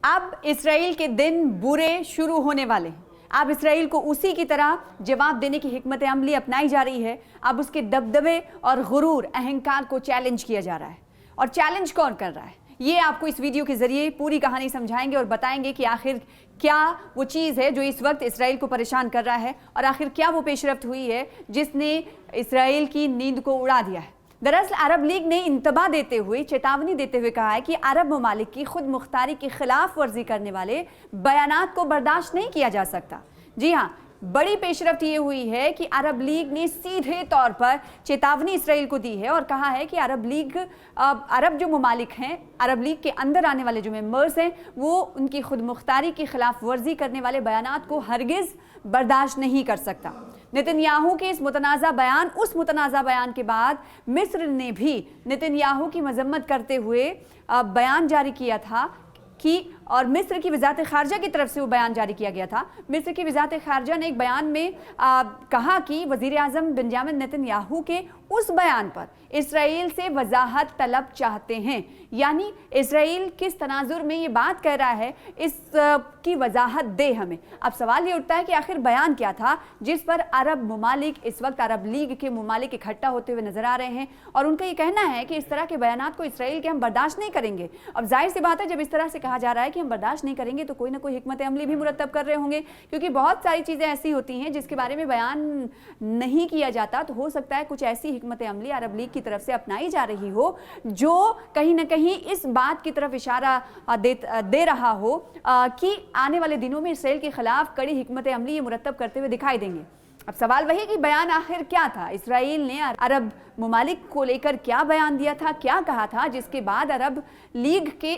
اب اسرائیل کے دن برے شروع ہونے والے ہیں۔ اب اسرائیل کو اسی کی طرح جواب دینے کی حکمت عملی اپنائی جا رہی ہے۔ اب اس کے دبدبے اور غرور اہنکار کو چیلنج کیا جا رہا ہے۔ اور چیلنج کون کر رہا ہے؟ یہ آپ کو اس ویڈیو کے ذریعے پوری کہانی سمجھائیں گے اور بتائیں گے کہ آخر کیا وہ چیز ہے جو اس وقت اسرائیل کو پریشان کر رہا ہے، اور آخر کیا وہ پیش رفت ہوئی ہے جس نے اسرائیل کی نیند کو اڑا دیا ہے۔ دراصل عرب لیگ نے انتباہ دیتے ہوئے، چیتاونی دیتے ہوئے کہا ہے کہ عرب ممالک کی خود مختاری کی خلاف ورزی کرنے والے بیانات کو برداشت نہیں کیا جا سکتا۔ جی ہاں، بڑی پیش رفت یہ ہوئی ہے کہ عرب لیگ نے سیدھے طور پر چیتاونی اسرائیل کو دی ہے اور کہا ہے کہ عرب جو ممالک ہیں، عرب لیگ کے اندر آنے والے جو ممبرز ہیں، وہ ان کی خود مختاری کی خلاف ورزی کرنے والے بیانات کو ہرگز برداشت نہیں کر سکتا۔ نتن یاہو کے اس متنازع بیان کے بعد مصر نے بھی نتن یاہو کی مذمت کرتے ہوئے بیان جاری کیا تھا اور مصر کی وزارت خارجہ کی طرف سے وہ بیان جاری کیا گیا تھا۔ مصر کی وزارت خارجہ نے ایک بیان میں کہا کہ وزیر اعظم بنجامن نتن یاہو کے اس بیان پر اسرائیل سے وضاحت طلب چاہتے ہیں، یعنی اسرائیل کس تناظر میں یہ بات کہہ رہا ہے، اس کی وضاحت دے ہمیں۔ اب سوال یہ اٹھتا ہے کہ آخر بیان کیا تھا جس پر عرب ممالک اس وقت عرب لیگ کے ممالک اکٹھا ہوتے ہوئے نظر آ رہے ہیں، اور ان کا یہ کہنا ہے کہ اس طرح کے بیانات کو اسرائیل کے ہم برداشت نہیں کریں گے۔ اب ظاہر سی بات ہے، جب اس طرح سے کہا جا رہا ہے کہ ہم برداشت نہیں کریں گے تو کوئی نہ کوئی حکمت عملی بھی مرتب کر رہے ہوں گے، کیونکہ بہت ساری چیزیں ایسی ہوتی ہیں جس کے بارے میں بیان نہیں کیا جاتا، تو ہو سکتا ہے کچھ ایسی حکمت عملی عرب لیگ کی طرف سے اپنائی جا رہی ہو جو کہیں نہ کہیں اس بات کی طرف اشارہ دے رہا ہو کہ آنے والے دنوں میں اسرائیل کے خلاف کڑی حکمت عملی یہ مرتب کرتے ہوئے دکھائی دیں گے۔ اب سوال وہی کہ بیان آخر کیا تھا، اسرائیل نے عرب ممالک کو لے کر کیا بیان دیا تھا، کیا کہا تھا، جس کے بعد عرب لیگ کے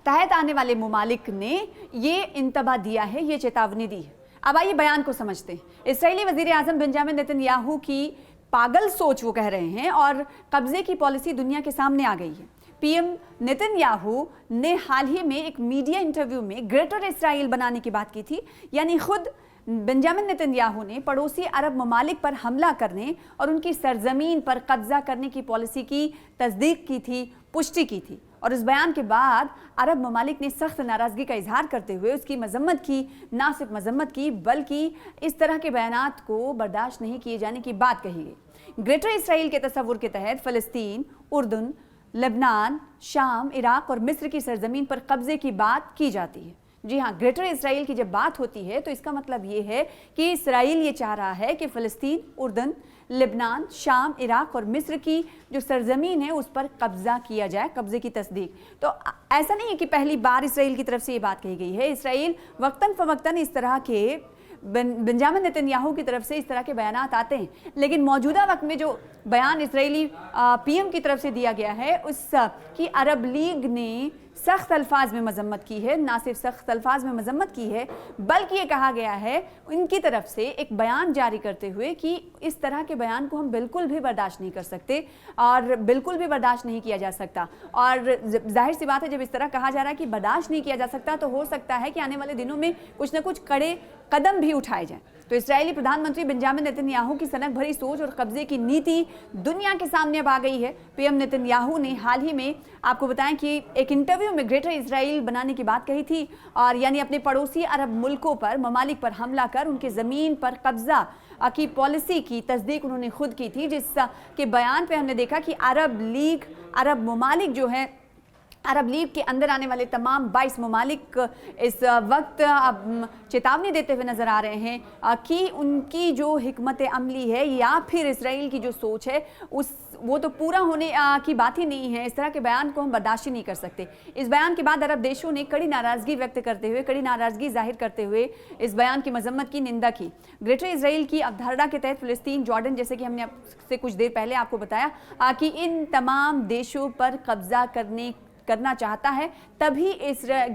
تحت آنے والے ممالک نے یہ انتباہ دیا ہے، یہ چیتاونی دی ہے۔ اب آئیے بیان کو سمجھتے ہیں۔ اسرائیلی وزیر اعظم بنجامن نتن یاہو کی پاگل سوچ وہ کہہ رہے ہیں اور قبضے کی پالیسی دنیا کے سامنے آ گئی ہے۔ پی ایم نتن یاہو نے حال ہی میں ایک میڈیا انٹرویو میں گریٹر اسرائیل بنانے کی بات کی تھی، یعنی خود بنجامن نتن یاہو نے پڑوسی عرب ممالک پر حملہ کرنے اور ان کی سرزمین پر قبضہ کرنے کی پالیسی کی تصدیق کی تھی، پشٹی کی تھی، اور اس بیان کے بعد عرب ممالک نے سخت ناراضگی کا اظہار کرتے ہوئے اس کی مذمت کی، نہ صرف مذمت کی بلکہ اس طرح کے بیانات کو برداشت نہیں کیے جانے کی بات کہی گئی۔ گریٹر اسرائیل کے تصور کے تحت فلسطین، اردن، لبنان، شام، عراق اور مصر کی سرزمین پر قبضے کی بات کی جاتی ہے۔ جی ہاں، گریٹر اسرائیل کی جب بات ہوتی ہے تو اس کا مطلب یہ ہے کہ اسرائیل یہ چاہ رہا ہے کہ فلسطین، اردن، لبنان، شام، عراق اور مصر کی جو سرزمین ہے اس پر قبضہ کیا جائے، قبضے کی تصدیق۔ تو ایسا نہیں ہے کہ پہلی بار اسرائیل کی طرف سے یہ بات کہی گئی ہے۔ اسرائیل وقتاً فوقتاً اس طرح کے بنجامن نتن یاہو کی طرف سے اس طرح کے بیانات آتے ہیں، لیکن موجودہ وقت میں جو بیان اسرائیلی پی ایم کی طرف سے دیا گیا ہے اس کی عرب لیگ نے سخت الفاظ میں مذمت کی ہے، نہ صرف سخت الفاظ میں مذمت کی ہے بلکہ یہ کہا گیا ہے ان کی طرف سے ایک بیان جاری کرتے ہوئے کہ اس طرح کے بیان کو ہم بالکل بھی برداشت نہیں کر سکتے اور بالکل بھی برداشت نہیں کیا جا سکتا۔ اور ظاہر سی بات ہے، جب اس طرح کہا جا رہا ہے کہ برداشت نہیں کیا جا سکتا تو ہو سکتا ہے کہ آنے والے دنوں میں کچھ نہ کچھ کڑے قدم بھی اٹھائے جائیں۔ تو اسرائیلی پردھان منتری بنجامن نتن یاہو کی سنک بھری سوچ اور قبضے کی نیتی دنیا کے سامنے اب آ گئی ہے۔ پی ایم نتن یاہو نے حال ہی میں آپ کو بتائیں کہ ایک انٹرویو میں گریٹر اسرائیل بنانے کی بات کہی تھی، اور یعنی اپنے پڑوسی عرب ملکوں پر، ممالک پر حملہ کر ان کے زمین پر قبضہ کی پالیسی کی تصدیق انہوں نے خود کی تھی، جس کے بیان پہ ہم نے دیکھا کہ عرب ممالک جو ہیں، عرب لیگ کے اندر آنے والے تمام 22 ممالک اس وقت چیتاونی دیتے ہوئے نظر آ رہے ہیں کہ ان کی جو حکمت عملی ہے یا پھر اسرائیل کی جو سوچ ہے وہ تو پورا ہونے کی بات ہی نہیں ہے۔ اس طرح کے بیان کو ہم برداشت ہی نہیں کر سکتے۔ اس بیان کے بعد عرب دیشوں نے کڑی ناراضگی ویکت کرتے ہوئے، کڑی ناراضگی ظاہر کرتے ہوئے اس بیان کی مذمت کی، نندا کی۔ گریٹر اسرائیل کی ابدھارنا کے تحت فلسطین، جارڈن، جیسے کہ ہم نے آپ سے کچھ دیر پہلے آپ کو بتایا کہ ان تمام دیشوں پر قبضہ کرنا چاہتا ہے، تبھی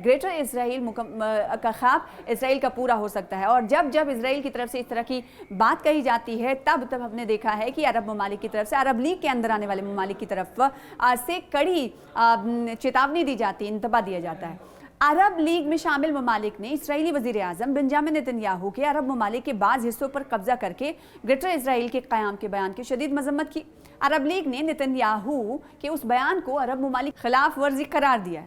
گریٹر اسرائیل کا خواب اسرائیل کا پورا ہو سکتا ہے۔ اور جب اسرائیل کی طرف سے اس طرح کی بات کہی جاتی ہے تب ہم نے دیکھا ہے کہ عرب ممالک کی طرف سے، عرب لیگ کے اندر آنے والے ممالک کی طرف سے کڑی چیتاونی دی جاتی ہے، انتباہ دیا جاتا ہے۔ عرب لیگ میں شامل ممالک نے اسرائیلی وزیر اعظم بنجامن نتن یاہو کے عرب ممالک کے بعض حصوں پر قبضہ کر کے گریٹر اسرائیل کے قیام کے بیان کی شدید مذمت کی۔ عرب لیگ نے نتن یاہو کے اس بیان کو عرب ممالک خلاف ورزی قرار دیا ہے۔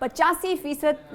85%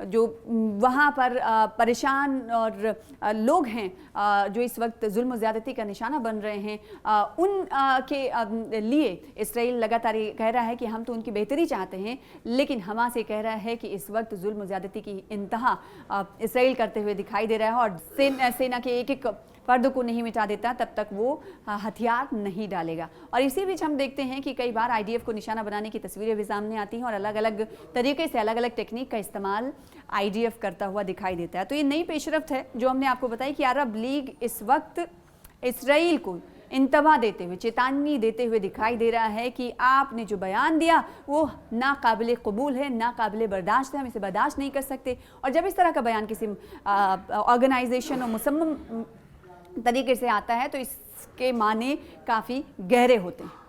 جو وہاں پر پریشان اور لوگ ہیں جو اس وقت ظلم و زیادتی کا نشانہ بن رہے ہیں، ان کے لیے اسرائیل لگاتار یہ کہہ رہا ہے کہ ہم تو ان کی بہتری چاہتے ہیں، لیکن حماس یہ کہہ رہا ہے کہ اس وقت ظلم و زیادتی کی انتہا اسرائیل کرتے ہوئے دکھائی دے رہا ہے، اور سینا کے ایک ایک فرد کو نہیں مٹا دیتا تب تک وہ ہتھیار نہیں ڈالے گا۔ اور اسی بیچ ہم دیکھتے ہیں کہ کئی بار آئی ڈی ایف کو نشانہ بنانے کی تصویریں بھی سامنے آتی ہیں اور الگ الگ طریقے سے الگ الگ ٹیکنیک کا استعمال آئی ڈی ایف کرتا ہوا دکھائی دیتا ہے۔ تو یہ نئی پیش رفت ہے جو ہم نے آپ کو بتائی کہ عرب لیگ اس وقت اسرائیل کو انتباہ دیتے ہوئے، چیتانی دیتے ہوئے دکھائی دے رہا ہے کہ آپ نے جو بیان دیا وہ ناقابل قبول ہے، ناقابل برداشت ہے، ہم اسے برداشت نہیں کر سکتے۔ اور جب اس طرح کا بیان کسی آرگنائزیشن اور مصمم طریقے سے آتا ہے تو اس کے معنی کافی گہرے ہوتے ہیں۔